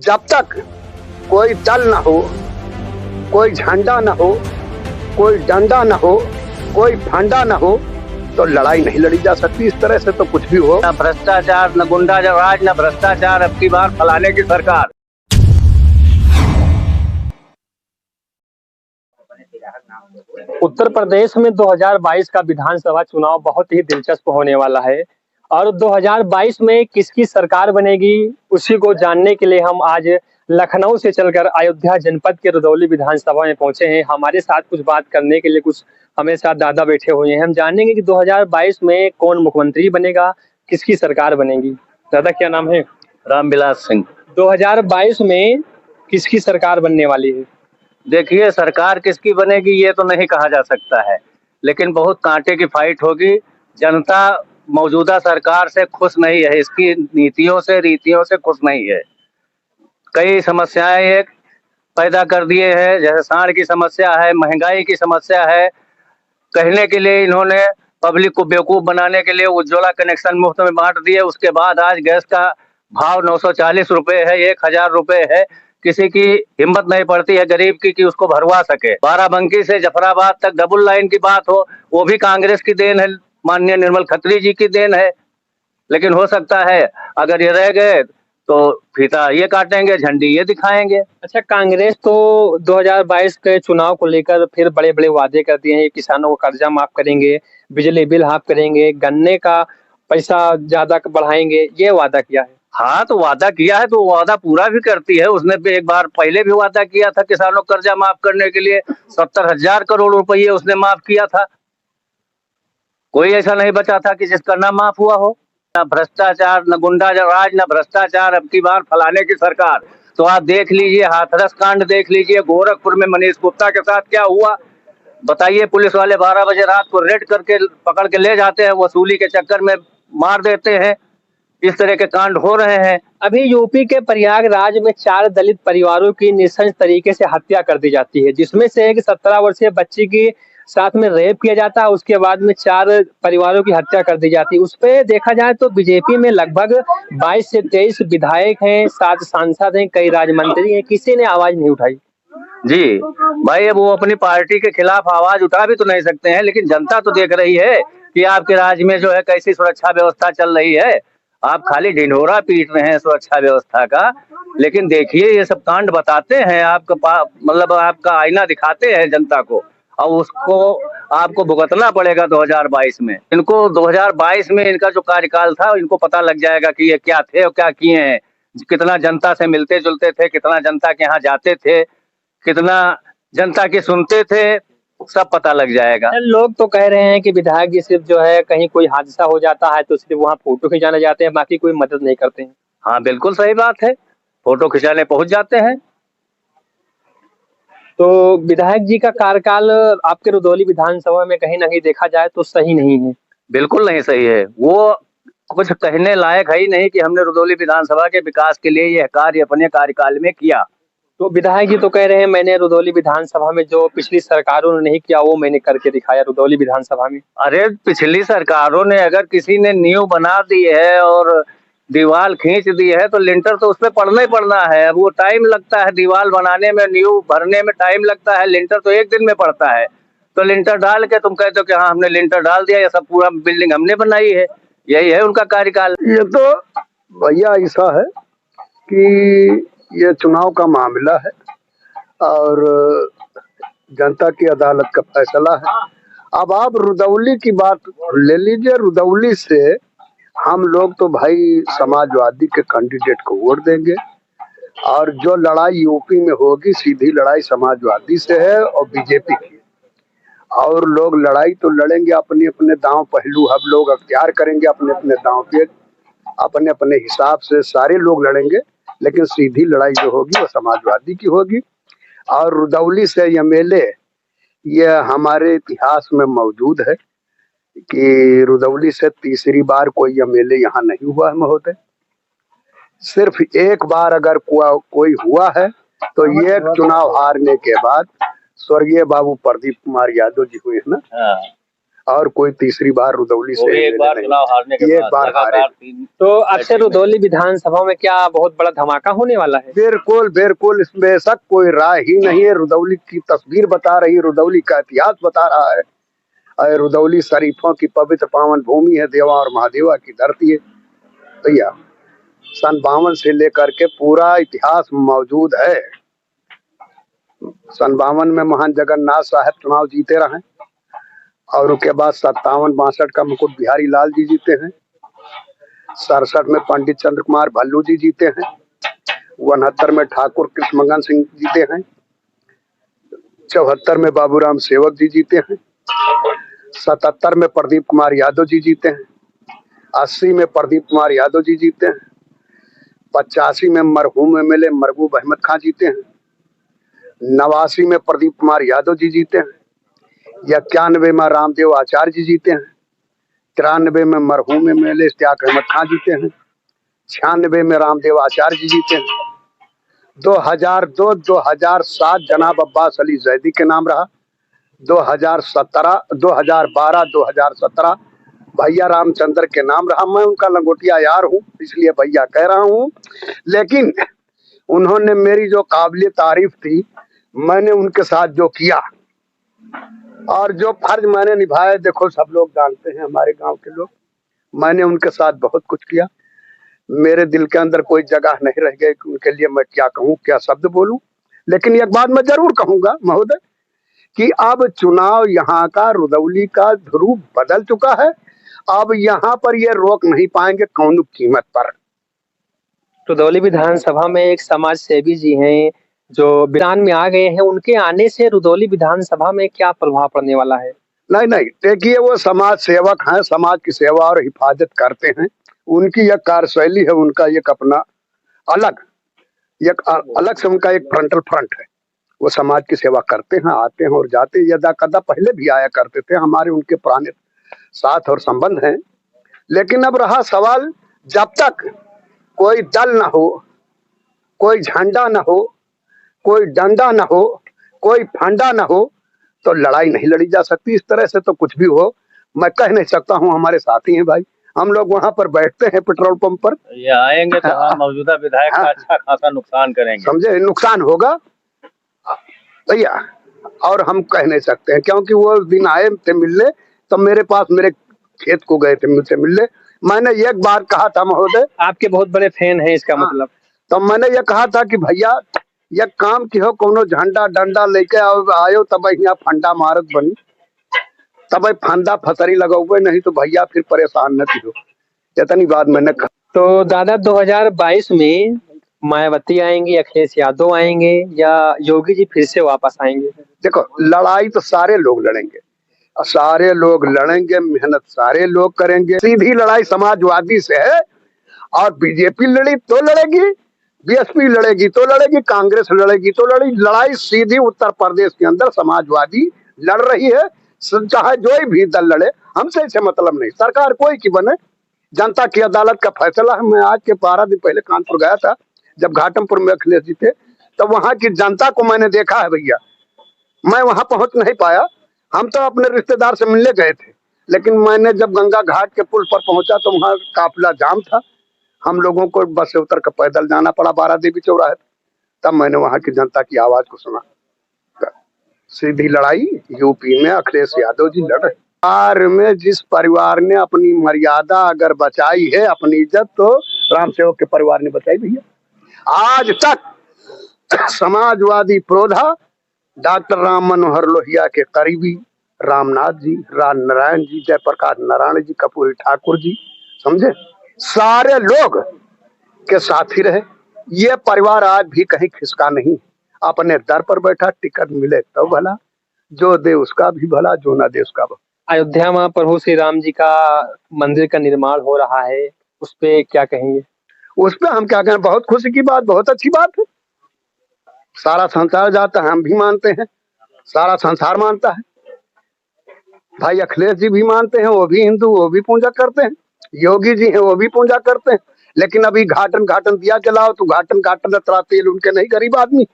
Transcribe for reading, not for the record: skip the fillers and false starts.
जब तक कोई दल न हो, कोई झंडा न हो, कोई डंडा न हो, कोई फंडा न हो, तो लड़ाई नहीं लड़ी जा सकती। इस तरह से तो कुछ भी हो। न भ्रष्टाचार, न गुंडा राज, न भ्रष्टाचार, अब की बार फलाने की सरकार। उत्तर प्रदेश में 2022 का विधानसभा चुनाव बहुत ही दिलचस्प होने वाला है और 2022 में किसकी सरकार बनेगी उसी को जानने के लिए हम आज लखनऊ से चलकर अयोध्या जनपद के रुदौली विधानसभा में पहुंचे हैं। हमारे साथ कुछ बात करने के लिए कुछ हमारे साथ दादा बैठे हुए हैं। हम जानेंगे कि 2022 में कौन मुख्यमंत्री बनेगा, किसकी सरकार बनेगी। दादा क्या नाम है? रामविलास सिंह। 2022 में किसकी सरकार बनने वाली है? देखिए, सरकार किसकी बनेगी ये तो नहीं कहा जा सकता है, लेकिन बहुत कांटे की फाइट होगी। जनता मौजूदा सरकार से खुश नहीं है, इसकी नीतियों से रीतियों से खुश नहीं है। कई समस्याएं एक पैदा कर दिए हैं, जैसे सांड की समस्या है, महंगाई की समस्या है। कहने के लिए इन्होंने पब्लिक को बेवकूफ बनाने के लिए उज्ज्वला कनेक्शन मुफ्त में बांट दिए। उसके बाद आज गैस का भाव 940 रुपए है, 1000 रुपए है। किसी की हिम्मत नहीं पड़ती है गरीब की कि उसको भरवा सके। बाराबंकी से जफराबाद तक डबल लाइन की बात हो, वो भी कांग्रेस की देन है, माननीय निर्मल खत्री जी की देन है। लेकिन हो सकता है अगर ये रह गए तो फीता ये काटेंगे, झंडी ये दिखाएंगे। अच्छा, कांग्रेस तो 2022 के चुनाव को लेकर फिर बड़े बड़े वादे कर दिए हैं। किसानों को कर्जा माफ करेंगे, बिजली बिल हाफ करेंगे, गन्ने का पैसा ज्यादा बढ़ाएंगे, ये वादा किया है। हाँ, तो वादा किया है तो वादा पूरा भी करती है। उसने भी एक बार पहले भी वादा किया था किसानों को कर्जा माफ करने के लिए, 70,000 करोड़ रुपये उसने माफ किया था। कोई ऐसा नहीं बचा था कि जिसका ना माफ हुआ हो। न भ्रष्टाचार, न गुंडा राज, न भ्रष्टाचार, अब की बार फलाने की सरकार। तो आप देख लीजिए, हाथरस कांड देख लीजिए, गोरखपुर में मनीष गुप्ता के साथ क्या हुआ बताइए। पुलिस वाले 12 बजे रात को रेड करके पकड़ के ले जाते हैं, वसूली के चक्कर में मार देते हैं। इस तरह के कांड हो रहे हैं। अभी यूपी के प्रयागराज में 4 दलित परिवारों की नृशंस तरीके से हत्या कर दी जाती है, जिसमें से एक 17 वर्षीय बच्ची की साथ में रेप किया जाता है। उसके बाद में 4 परिवारों की हत्या कर दी जाती है। उस पे देखा जाए तो बीजेपी में लगभग 22 से 23 विधायक हैं, 7 सांसद हैं, कई राज्य मंत्री हैं, किसी ने आवाज नहीं उठाई। जी भाई, अब वो अपनी पार्टी के खिलाफ आवाज उठा भी तो नहीं सकते हैं, लेकिन जनता तो देख रही है कि आपके राज्य में जो है कैसी सुरक्षा व्यवस्था चल रही है। आप खाली ढिंढोरा पीट रहे हैं सुरक्षा व्यवस्था का, लेकिन देखिए ये सब कांड बताते हैं आपका, मतलब आपका आईना दिखाते हैं जनता को, और उसको आपको भुगतना पड़ेगा 2022 में। इनको 2022 में इनका जो कार्यकाल था, इनको पता लग जाएगा कि ये क्या थे और क्या किए हैं। कितना जनता से मिलते जुलते थे, कितना जनता के यहाँ जाते थे, कितना जनता की सुनते थे, सब पता लग जाएगा। लोग तो कह रहे हैं कि विधायक जी सिर्फ जो है कहीं कोई हादसा हो जाता है तो सिर्फ वहाँ फोटो खिंचाने जाते हैं, बाकी कोई मदद नहीं करते हैं। हाँ, बिल्कुल सही बात है, फोटो खिंचाने पहुंच जाते हैं। तो विधायक जी का कार्यकाल आपके रुदौली विधानसभा में कहीं ना कहीं देखा जाए तो सही नहीं है। बिल्कुल नहीं सही है, वो कुछ कहने लायक है ही नहीं कि हमने रुदौली विधानसभा के विकास के लिए यह कार्य अपने कार्यकाल में किया। तो विधायक जी तो कह रहे हैं मैंने रुदौली विधानसभा में जो पिछली सरकारों ने नहीं किया वो मैंने करके दिखाया रुदौली विधानसभा में। अरे, पिछली सरकारों ने अगर किसी ने नींव बना दी है और दीवार खींच दी है तो लिंटर तो उसमें पड़ना ही पड़ना है। अब वो टाइम लगता है, दीवार बनाने में, नींव भरने में टाइम लगता है, लिंटर तो एक दिन में पड़ता है। तो लिंटर डाल के तुम कहते हो कि हाँ हमने लिंटर डाल दिया, ये सब पूरा बिल्डिंग हमने बनाई है, यही है उनका कार्यकाल। ये तो भैया ऐसा है कि ये चुनाव का मामला है और जनता की अदालत का फैसला है। अब आप रुदौली की बात ले लीजिए। रुदौली से हम लोग तो भाई समाजवादी के कैंडिडेट को वोट देंगे, और जो लड़ाई यूपी में होगी सीधी लड़ाई समाजवादी से है और बीजेपी की। और लोग लड़ाई तो लड़ेंगे, अपने अपने दांव पहलू हम लोग अख्तियार करेंगे, अपने अपने दांव पे अपने अपने हिसाब से सारे लोग लड़ेंगे, लेकिन सीधी लड़ाई जो होगी वो समाजवादी की होगी। और रुदौली से एमएलए, ये हमारे इतिहास में मौजूद है कि रुदौली से तीसरी बार कोई एमएलए यहाँ नहीं हुआ है महोदय। सिर्फ एक बार अगर कोई हुआ है तो ये चुनाव हारने के बाद स्वर्गीय बाबू प्रदीप कुमार यादव जी हुए हैं ना, और कोई तीसरी बार रुदौली वो से भी एक बार नहीं। चुनाव हारने के ये बाद बार हारे। लगातार 3 तो अक्षय रुदौली विधानसभा में क्या बहुत बड़ा धमाका होने वाला है? बिल्कुल बिल्कुल, इसमें बेशक कोई राय ही नहीं है। रुदौली की तस्वीर बता रही है, रुदौली का इतिहास बता रहा है। और रुदौली शरीफों की पवित्र पावन भूमि है, देवा और महादेवा की धरती है भैया। सन 52 से लेकर के पूरा इतिहास मौजूद है। सन 52 में महान जगन्नाथ साहब चुनाव जीते रहे और उसके बाद 57-62 का मुकुट बिहारी लाल जी जीते हैं। 67 में पंडित चंद्र कुमार भल्लू जी जीते हैं। 69 में ठाकुर कृष्णमंगन सिंह जीते हैं। 74 में बाबूराम सेवक जी जीते हैं। 77 में प्रदीप कुमार यादव जी जीते हैं। 80 में प्रदीप कुमार यादव जी जीते हैं। 85 में मरहूम एमएलए महबूब अहमद खां जीते हैं। 89 में प्रदीप कुमार यादव जी जीते हैं। 91 में रामदेव आचार्य जी जीते हैं। 93 में मरहूम एमएलए इश्तियाक अहमद खां जीते हैं। 96 में रामदेव आचार्य जी जीते हैं। 2002, 2007 जनाब अब्बास अली जैदी के नाम रहा। 2017, 2012, 2017 भैया रामचंद्र के नाम रहा। मैं उनका लंगोटिया यार हूँ, इसलिए भैया कह रहा हूँ। लेकिन उन्होंने मेरी जो काबिल तारीफ थी, मैंने उनके साथ जो किया और जो फर्ज मैंने निभाया, देखो सब लोग जानते हैं, हमारे गांव के लोग। मैंने उनके साथ बहुत कुछ किया। मेरे दिल के अंदर कोई जगह नहीं रह गई कि उनके लिए मैं क्या कहूँ, क्या शब्द बोलूं। लेकिन एक बात मैं जरूर कहूंगा महोदय कि अब चुनाव यहाँ का, रुदौली का ध्रुव बदल चुका है। अब यहाँ पर ये रोक नहीं पाएंगे कौन कीमत पर। रुदौली विधानसभा में एक समाज सेवी जी हैं जो मैदान में आ गए हैं, उनके आने से रुदौली विधानसभा में क्या प्रभाव पड़ने वाला है? नहीं नहीं, देखिए वो समाज सेवक हैं, समाज की सेवा और हिफाजत करते हैं। उनकी एक कार्यशैली है, उनका एक अपना अलग से उनका एक फ्रंटल फ्रंट है। वो समाज की सेवा करते हैं, आते हैं और जाते हैं। यदा कदा पहले भी आया करते थे, हमारे उनके पुराने साथ और संबंध हैं। लेकिन अब रहा सवाल, जब तक कोई दल न हो, कोई झंडा न हो, कोई डंडा न हो, कोई फंडा न हो, तो लड़ाई नहीं लड़ी जा सकती। इस तरह से तो कुछ भी हो मैं कह नहीं सकता हूँ। हमारे साथी हैं भाई, हम लोग वहां पर बैठते हैं पेट्रोल पंप पर। ये आएंगे तो हाँ, मौजूदा विधायक का अच्छा खासा नुकसान करेंगे, समझे, नुकसान होगा भैया। और हम कह नहीं सकते हैं, क्योंकि वो दिन आए थे मिलने, तो मेरे पास मेरे खेत को गए थे मुझसे मिलने। मैंने एक बार कहा था महोदय, आपके बहुत बड़े फैन हैं इसका मतलब। तो मैंने ये कहा था कि भैया ये काम की हो, कोनो झंडा डंडा लेके आयो तब यहाँ फंडा मारत बनी, तब फंदा फसरी लगाओगे, नहीं तो भैया फिर परेशान न हो। इतनी बात मैंने कहा। तो दादा 2022 में मायावती आएंगे, अखिलेश यादव आएंगे या योगी जी फिर से वापस आएंगे? देखो, लड़ाई तो सारे लोग लड़ेंगे, सारे लोग लड़ेंगे, मेहनत सारे लोग करेंगे। सीधी लड़ाई समाजवादी से है और बीजेपी लड़ी तो लड़ेगी, बीएसपी लड़ेगी तो लड़ेगी, कांग्रेस लड़ेगी तो लड़ेगी। लड़ाई सीधी उत्तर प्रदेश के अंदर समाजवादी लड़ रही है। चाहे जो भी दल लड़े, हमसे इसे मतलब नहीं। सरकार कोई की बने, जनता की अदालत का फैसला है। मैं आज के 12 दिन पहले कानपुर गया था, जब घाटमपुर में अखिलेश जी थे, तो वहां की जनता को मैंने देखा है भैया। मैं वहां पहुंच नहीं पाया, हम तो अपने रिश्तेदार से मिलने गए थे। लेकिन मैंने जब गंगा घाट के पुल पर पहुंचा तो वहां काफिला जाम था। हम लोगों को बस से उतर कर पैदल जाना पड़ा बारा देवी चौराहे। तब मैंने वहां की जनता की आवाज को सुना। सीधी लड़ाई यूपी में अखिलेश यादव जी लड़ रहे। परिवार में जिस परिवार ने अपनी मर्यादा अगर बचाई है, अपनी इज्जत, तो राम सेवक के परिवार ने बचाई भैया। आज तक समाजवादी प्रोधा डॉक्टर राम मनोहर लोहिया के करीबी रामनाथ जी, राम नारायण जी, जयप्रकाश नारायण जी, कपूरी ठाकुर जी, समझे, सारे लोग के साथी रहे। ये परिवार आज भी कहीं खिसका नहीं। अपने दर पर बैठा, टिकट मिले तो भला, जो दे उसका भी भला, जो ना दे उसका भला। अयोध्या में प्रभु श्री राम जी का मंदिर का निर्माण हो रहा है, उस पे क्या कहेंगे? उस पर हम क्या कहें, बहुत खुशी की बात, बहुत अच्छी बात है। सारा संसार जाता है, हम भी मानते हैं, सारा संसार मानता है। भाई अखिलेश जी भी मानते हैं, वो भी हिंदू, वो भी पूजा करते हैं। योगी जी हैं, वो भी पूजा करते हैं। लेकिन अभी घाटन घाटन दिया जलाओ तो घाटन घाटन तेल उनके नहीं, गरीब आदमी।